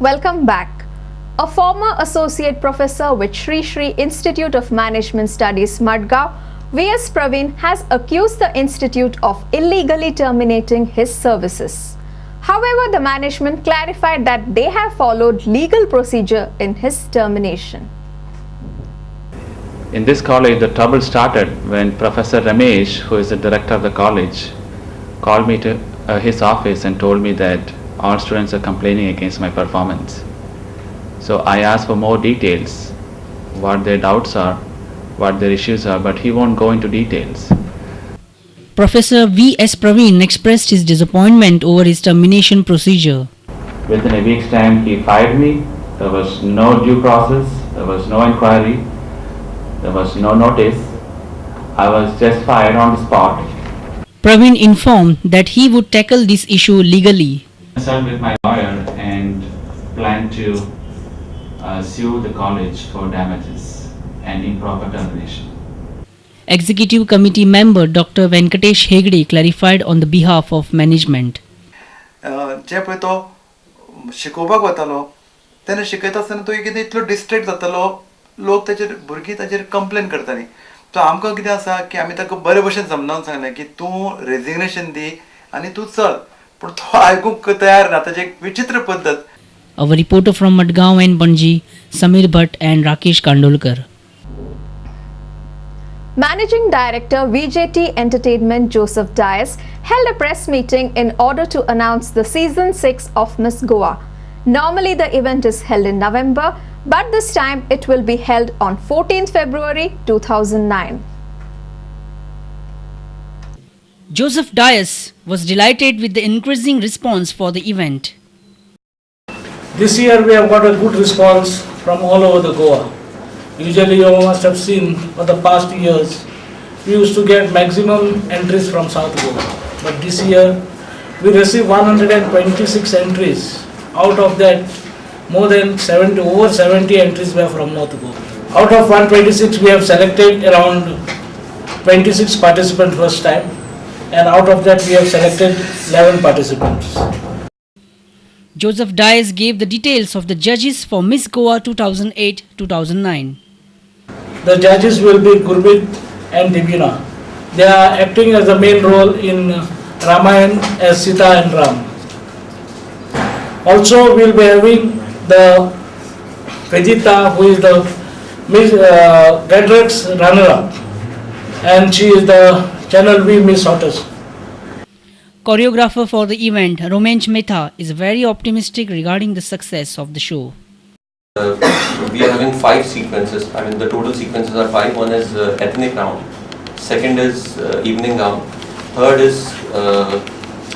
Welcome back. A former associate professor with Sri Sri Institute of Management Studies, Madgaon, V.S. Praveen, has accused the institute of illegally terminating his services. However, the management clarified that they have followed legal procedure in his termination. In this college, the trouble started when Professor Ramesh, who is the director of the college, called me to his office and told me that all students are complaining against my performance. So I asked for more details, what their doubts are, what their issues are, but he won't go into details. Professor V.S. Praveen expressed his disappointment over his termination procedure. Within a week's time, he fired me. There was no due process, there was no inquiry, there was no notice. I was just fired on the spot. Praveen informed that he would tackle this issue legally. I consult with my lawyer and plan to sue the college for damages and improper termination. Executive Committee member Dr. Venkatesh Hegde clarified on the behalf of management. जे पळय तो शिकोवपाक वतालो तेन्ना शिकयता आसतना तो कितें इतलो डिस्ट्रॅक्ट जातालो लोक ताचेर भुरगीं ताचेर कंप्लेन करतालीं सो आमकां कितें आसा की आमी ताका बरे भशेन समजावन सांगलें की तूं रेजिग्नेशन दी आनी तूं चल पूण तो आयकूंक तयार ना ताची एक विचित्र पद्दत. Our reporter from Madgaon and Panji, Samir Bhatt and Rakesh Kandolkar. Managing Director VJT Entertainment Joseph Dias held a press meeting in order to announce the Season 6 of Miss Goa. Normally the event is held in November, but this time it will be held on 14th February 2009. Joseph Dias was delighted with the increasing response for the event. This year we have got a good response from all over the Goa. Usually you must have seen for the past years we used to get maximum entries from South Goa. But this year we received 126 entries. Out of that more than over 70 entries were from North Goa. Out of 126 we have selected around 26 participants first time, and out of that we have selected 11 participants. Joseph Dias gave the details of the judges for Miss Goa 2008-2009. The judges will be Gurbit and Divina. They are acting as the main role in Ramayan as Sita and Ram. Also we will be having the Vejita, who is the Miss Gadrex runner-up, and she is the Channel V Miss Hottest. Choreographer for the event, Romanch Mehta, is very optimistic regarding the success of the show. We are having 5 sequences. I mean, the total sequences are 5. One is ethnic round, second is evening round, third is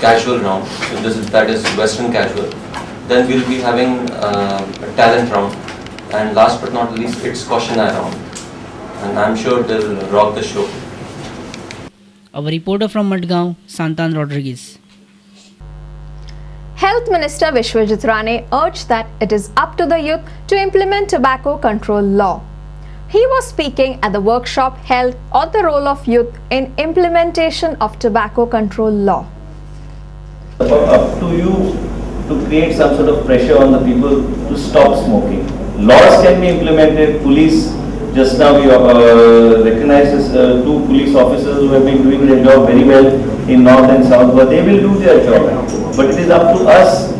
casual round. So that is Western casual. Then we'll be having a talent round, and last but not least, it's questionnaire round. And I'm sure they'll rock the show. Our reporter from Madgaon, Santan Rodriguez. Health Minister Vishwajit Rane urged that it is up to the youth to implement tobacco control law. He was speaking at the workshop held on the role of youth in implementation of tobacco control law. Up to you to create some sort of pressure on the people to stop smoking. Laws can be implemented. Police, just now we recognized 2 police officers who have been doing their job very well in North and South, but they will do their job. But it is up to us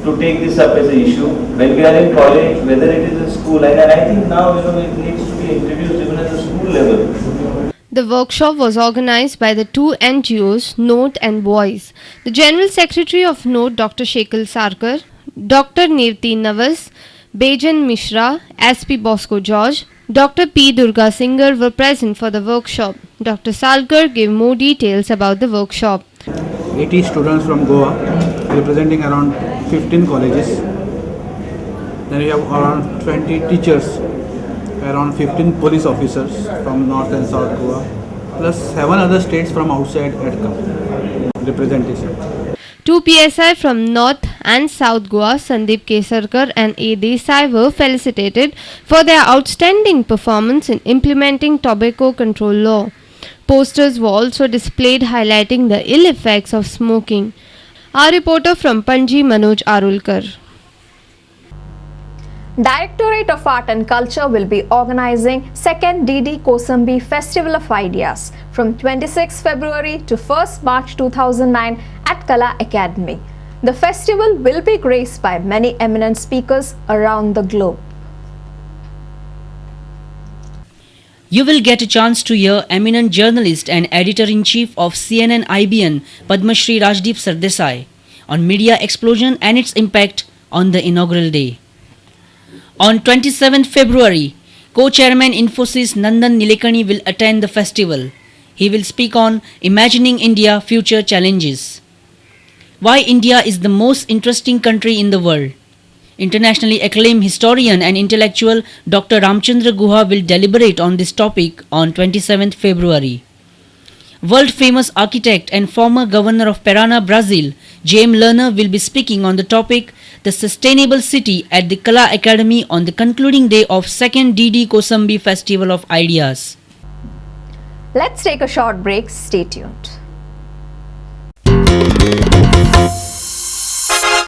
to take this up as an issue when we are in college, whether it is in school, and I think now it needs to be introduced even at the school level. The workshop was organized by the 2 NGOs, Note and Voice. The General Secretary of Note, Dr. Shekhar Sarkar, Dr. Nevti Navas, Bejan Mishra, SP Bosco George, Dr. P. Durga Singer were present for the workshop. Dr. Salkar gave more details about the workshop. 80 students from Goa representing around 15 colleges. Then we have around 20 teachers, around 15 police officers from North and South Goa, plus 7 other states from outside had come representation. 2 PSI from North and South Goa, Sandeep Kesarkar and A. Desai, were felicitated for their outstanding performance in implementing tobacco control law. Posters were also displayed highlighting the ill effects of smoking. Our reporter from Panji, Manoj Arulkar. Directorate of Art and Culture will be organizing 2nd DD Kosambi Festival of Ideas from 26 February to 1st March 2009 at Kala Academy. The festival will be graced by many eminent speakers around the globe. You will get a chance to hear eminent journalist and editor-in-chief of CNN IBN, Padma Shri Rajdeep Sardesai, on media explosion and its impact on the inaugural day. On 27th February, Co-Chairman Infosys Nandan Nilekani will attend the festival. He will speak on Imagining India Future Challenges. Why India is the most interesting country in the world. Internationally acclaimed historian and intellectual Dr. Ramchandra Guha will deliberate on this topic on 27th February. World-famous architect and former governor of Parana, Brazil, James Lerner will be speaking on the topic The Sustainable City at the Kala Academy on the concluding day of 2nd DD Kosambi Festival of Ideas. Let's take a short break. Stay tuned.